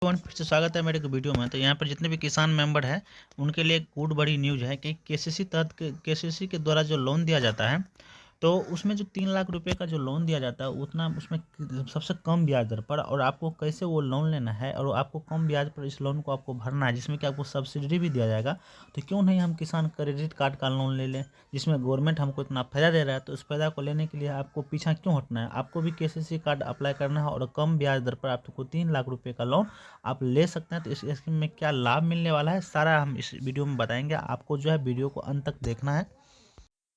फिर से स्वागत है मेरे को वीडियो में। तो यहाँ पर जितने भी किसान मेंबर हैं उनके लिए एक गुड बड़ी न्यूज़ है कि केसीसी के द्वारा जो लोन दिया जाता है, तो उसमें जो 3 लाख रुपए का जो लोन दिया जाता है उतना उसमें सबसे कम ब्याज दर पर, और आपको कैसे वो लोन लेना है और आपको कम ब्याज पर इस लोन को आपको भरना है, जिसमें कि आपको सब्सिडी भी दिया जाएगा। तो क्यों नहीं हम किसान क्रेडिट कार्ड का लोन ले लें, जिसमें गवर्नमेंट हमको इतना फ़ायदा दे रहा है। तो उस फ़ायदा को लेने के लिए आपको पीछा क्यों हटना है, आपको भी केसीसी कार्ड अप्लाई करना है और कम ब्याज दर पर आपको 3 लाख रुपये का लोन आप ले सकते हैं। तो इस स्कीम में क्या लाभ मिलने वाला है सारा हम इस वीडियो में बताएंगे। आपको जो है वीडियो को अंत तक देखना है।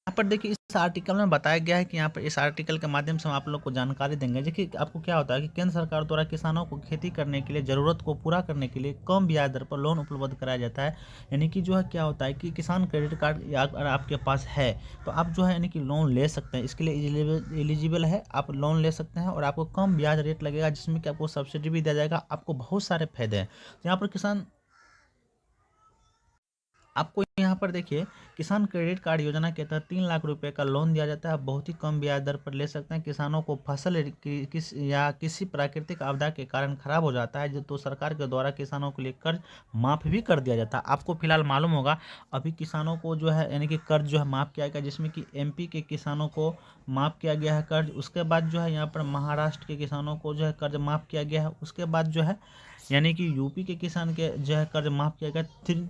यहाँ पर देखिए इस आर्टिकल में बताया गया है कि यहाँ पर इस आर्टिकल के माध्यम से हम आप लोग को जानकारी देंगे। देखिए आपको क्या होता है कि केंद्र सरकार द्वारा किसानों को खेती करने के लिए ज़रूरत को पूरा करने के लिए कम ब्याज दर पर लोन उपलब्ध कराया जाता है। यानी कि जो है क्या होता है कि किसान क्रेडिट कार्ड या अगर आपके पास है तो आप जो है यानी कि लोन ले सकते हैं। इसके लिए एलिजिबल है, आप लोन ले सकते हैं और आपको कम ब्याज रेट लगेगा, जिसमें कि आपको सब्सिडी भी दिया जाएगा। आपको बहुत सारे फायदे हैं। तो यहाँ पर आपको यहाँ पर देखिए किसान क्रेडिट कार्ड योजना के तहत 3 लाख रुपए का लोन दिया जाता है। बहुत ही कम ब्याज दर पर ले सकते हैं। किसानों को फसल किसी प्राकृतिक आपदा के कारण खराब हो जाता है तो सरकार के द्वारा किसानों के लिए कर्ज माफ़ भी कर दिया जाता है। आपको फिलहाल मालूम होगा अभी किसानों को जो है यानी कि कर्ज जो है माफ़ किया गया, जिसमें कि एमपी के किसानों को माफ़ किया गया है कर्ज। उसके बाद जो है यहाँ पर महाराष्ट्र के किसानों को जो है कर्ज माफ़ किया गया है। उसके बाद जो है यानी कि यूपी के किसान के जो है कर्ज माफ़ किया गया।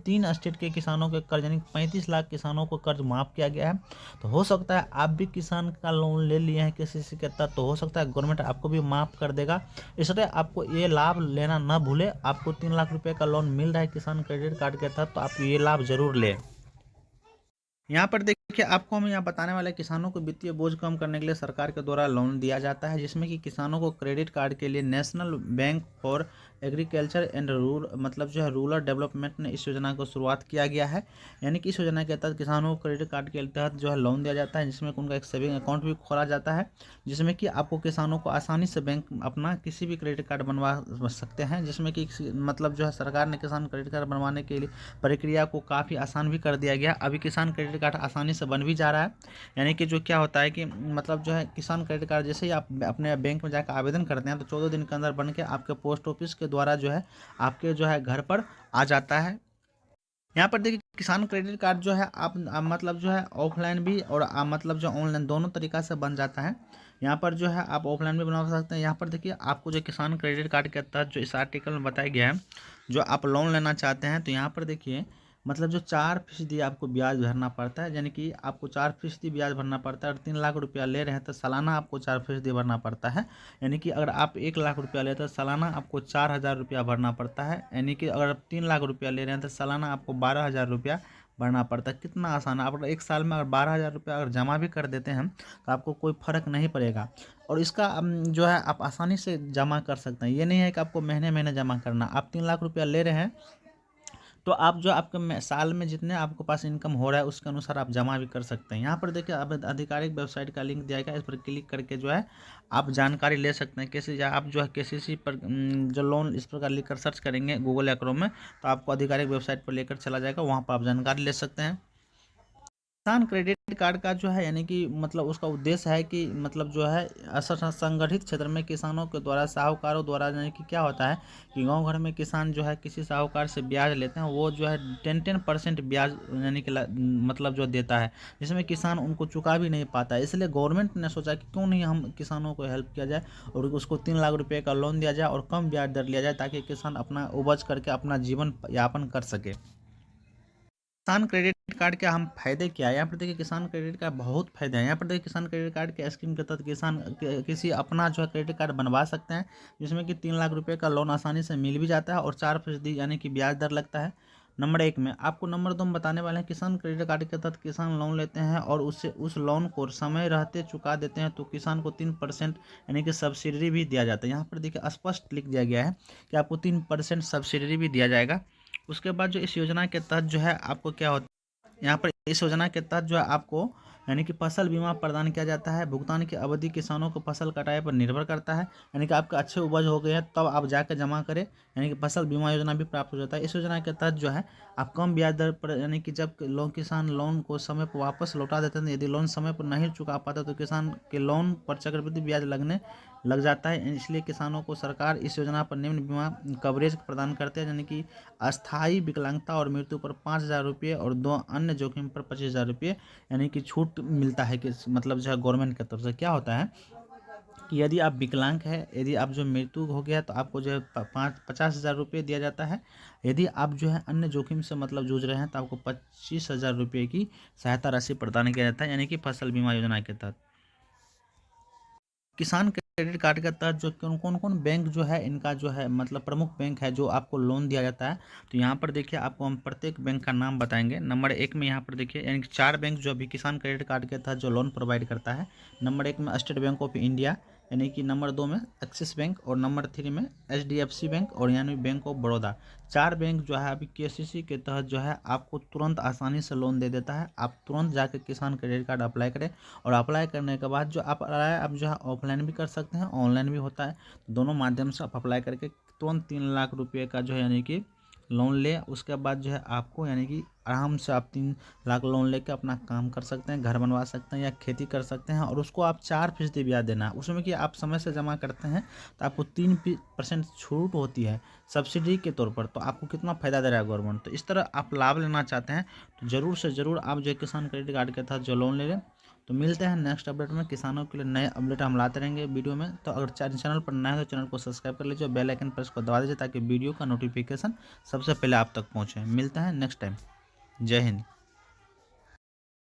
तीन स्टेट के किसानों के कर्ज यानी 35 लाख किसानों को कर्ज माफ़ किया गया है। तो हो सकता है आप भी किसान का लोन ले लिए हैं किसी के तहत, तो हो सकता है गवर्नमेंट आपको भी माफ़ कर देगा। इसलिए आपको ये लाभ लेना ना भूले। आपको 3 लाख रुपये का लोन मिल रहा है किसान क्रेडिट कार्ड के तहत, तो आप ये लाभ जरूर लें। यहाँ पर देखिए आपको हम यहाँ बताने वाले किसानों को वित्तीय बोझ कम करने के लिए सरकार के द्वारा लोन दिया जाता है, जिसमें कि किसानों को क्रेडिट कार्ड के लिए national bank for agriculture and मतलब जो है रूरल डेवलपमेंट ने इस योजना को शुरुआत किया गया है। यानी कि इस योजना के तहत किसानों को क्रेडिट कार्ड के तहत जो है लोन दिया जाता है, जिसमें उनका एक सेविंग अकाउंट भी खोला जाता है, जिसमें कि आपको किसानों को आसानी से बैंक अपना किसी भी क्रेडिट कार्ड बनवा सकते हैं। जिसमें कि मतलब जो है सरकार ने किसान क्रेडिट कार्ड बनवाने के लिए प्रक्रिया को काफ़ी आसान भी कर दिया गया। अभी किसान क्रेडिट कार्ड आसानी से बन भी जा रहा है। यानी कि जो क्या होता है कि मतलब जो है किसान क्रेडिट कार्ड जैसे ही आप अपने बैंक में जाकर आवेदन करते हैं तो 14 दिन के अंदर बन के आपके पोस्ट ऑफिस के द्वारा जो है आपके जो है घर पर आ जाता है। यहाँ पर देखिए किसान क्रेडिट कार्ड जो है आप मतलब जो है ऑफलाइन भी और मतलब जो ऑनलाइन दोनों तरीका से बन जाता है। यहाँ पर जो है आप ऑफलाइन भी बना सकते हैं। यहाँ पर देखिए आपको जो किसान क्रेडिट कार्ड के तहत जो इस आर्टिकल में बताया गया है, जो आप लोन लेना चाहते हैं, तो यहाँ पर देखिए मतलब जो 4% आपको ब्याज भरना पड़ता है। यानी कि आपको 4% ब्याज भरना पड़ता है। और 3 लाख रुपया ले रहे हैं तो सालाना आपको 4% भरना पड़ता है। यानी कि अगर आप 1 लाख रुपया लेते हैं तो सालाना आपको 4,000 रुपया भरना पड़ता है। यानी कि अगर आप 3 लाख रुपया ले रहे हैं तो सालाना आपको 12,000 रुपया भरना पड़ता है। कितना आसान है। आप अगर एक साल में अगर 12,000 रुपया अगर जमा भी कर देते हैं तो आपको कोई फ़र्क नहीं पड़ेगा। और इसका जो है आप आसानी से जमा कर सकते हैं। ये नहीं है कि आपको महीने महीने जमा करना। आप 3 लाख रुपया ले रहे हैं तो आप जो आपके साल में जितने आपके पास इनकम हो रहा है उसके अनुसार आप जमा भी कर सकते हैं। यहाँ पर देखिए अब आधिकारिक वेबसाइट का लिंक दिया गया है, इस पर क्लिक करके जो है आप जानकारी ले सकते हैं। कैसे आप जो है केसीसी पर जो लोन इस प्रकार लिख कर सर्च करेंगे गूगल या क्रोम में तो आपको आधिकारिक वेबसाइट पर लेकर चला जाएगा, वहाँ पर आप जानकारी ले सकते हैं। किसान क्रेडिट कार्ड का जो है यानी कि मतलब उसका उद्देश्य है कि मतलब जो है असंगठित क्षेत्र में किसानों के द्वारा साहूकारों द्वारा, यानी कि क्या होता है कि गांव घर में किसान जो है किसी साहूकार से ब्याज लेते हैं, वो जो है 10% ब्याज यानी कि मतलब जो देता है, जिसमें किसान उनको चुका भी नहीं पाता है। इसलिए गवर्नमेंट ने सोचा कि क्यों नहीं हम किसानों को हेल्प किया जाए और उसको 3 लाख रुपये का लोन दिया जाए और कम ब्याज दर लिया जाए, ताकि किसान अपना उपज करके अपना जीवन यापन कर सके। किसान क्रेडिट कार्ड के हम फायदे क्या है, यहाँ पर देखिए किसान क्रेडिट कार्ड बहुत फायदे हैं। यहाँ पर देखिए किसान क्रेडिट कार्ड के स्कीम के तहत किसान किसी अपना जो है क्रेडिट कार्ड बनवा सकते हैं, जिसमें कि 3 लाख रुपए का लोन आसानी से मिल भी जाता है और 4% यानी कि ब्याज दर लगता है। नंबर 1 में आपको नंबर 2 में बताने वाले हैं, किसान क्रेडिट कार्ड के तहत किसान लोन लेते हैं और उससे उस लोन को समय रहते चुका देते हैं तो किसान को 3% यानी कि सब्सिडी भी दिया जाता है। यहाँ पर देखिए स्पष्ट लिख दिया गया है कि आपको 3% सब्सिडी भी दिया जाएगा। उसके बाद जो इस योजना के तहत जो है आपको क्या होता है, यहाँ पर इस योजना के तहत जो है आपको यानी कि फसल बीमा प्रदान किया जाता है। भुगतान की अवधि किसानों को फसल कटाई पर निर्भर करता है। यानी कि आपका अच्छे उपज हो गए हैं तब आप जाकर जमा करें, यानी कि फसल बीमा योजना भी प्राप्त हो जाता है। इस योजना के तहत जो है आप कम ब्याज दर पर, यानी कि जब किसान लोन को समय पर वापस लौटा देते हैं, यदि लोन समय पर नहीं चुका पाता तो किसान के लोन पर चक्रवृद्धि ब्याज लगने लग जाता है। इसलिए किसानों को सरकार इस योजना पर निम्न बीमा कवरेज प्रदान करते हैं, यानी कि अस्थायी विकलांगता और मृत्यु पर 5,000 रुपये और 2 अन्य जोखिम पर 25,000 रुपये यानी कि छूट मिलता है। कि मतलब जो है गवर्नमेंट की तरफ से क्या होता है कि यदि आप विकलांग हैं, यदि आप जो मृत्यु हो गया तो आपको जो है 50,000 रुपये दिया जाता है। यदि आप जो है अन्य जोखिम से मतलब जूझ रहे हैं तो आपको 25,000 रुपये की सहायता राशि प्रदान किया जाता है, यानी कि फसल बीमा योजना के तहत। किसान क्रेडिट कार्ड के तहत जो कौन कौन बैंक जो है इनका जो है मतलब प्रमुख बैंक है जो आपको लोन दिया जाता है। तो यहाँ पर देखिए आपको हम प्रत्येक बैंक का नाम बताएंगे। नंबर 1 में यहाँ पर देखिए यानी कि 4 बैंक जो अभी किसान क्रेडिट कार्ड के तहत जो लोन प्रोवाइड करता है। नंबर 1 में स्टेट बैंक ऑफ इंडिया, यानी कि नंबर 2 में एक्सिस बैंक और नंबर 3 में HDFC बैंक और यानी बैंक ऑफ बड़ौदा। 4 बैंक जो है अभी KCC के तहत जो है आपको तुरंत आसानी से लोन दे देता है। आप तुरंत जाकर किसान क्रेडिट कार्ड अप्लाई करें और अप्लाई करने के बाद जो आप जो है ऑफलाइन भी कर सकते हैं, ऑनलाइन भी होता है। दोनों माध्यम से आप अप्लाई करके तुरंत 3 लाख रुपये का जो है यानी कि लोन ले, उसके बाद जो है आपको यानी कि आराम से आप 3 लाख लोन लेके अपना काम कर सकते हैं, घर बनवा सकते हैं या खेती कर सकते हैं। और उसको आप 4% ब्याज देना है उसमें कि आप समय से जमा करते हैं तो आपको 3% छूट होती है सब्सिडी के तौर पर। तो आपको कितना फ़ायदा दे रहा है गवर्नमेंट। तो इस तरह आप लाभ लेना चाहते हैं तो ज़रूर से ज़रूर आप जो किसान क्रेडिट कार्ड के तहत जो लोन ले लें। तो मिलते हैं नेक्स्ट अपडेट में। किसानों के लिए नए अपडेट हम लाते रहेंगे वीडियो में। तो अगर चैनल पर नए हो तो चैनल को सब्सक्राइब कर लीजिए, बेल आइकन पर इसको दबा दीजिए ताकि वीडियो का नोटिफिकेशन सबसे पहले आप तक पहुँचे। मिलते हैं नेक्स्ट टाइम। जय हिंद।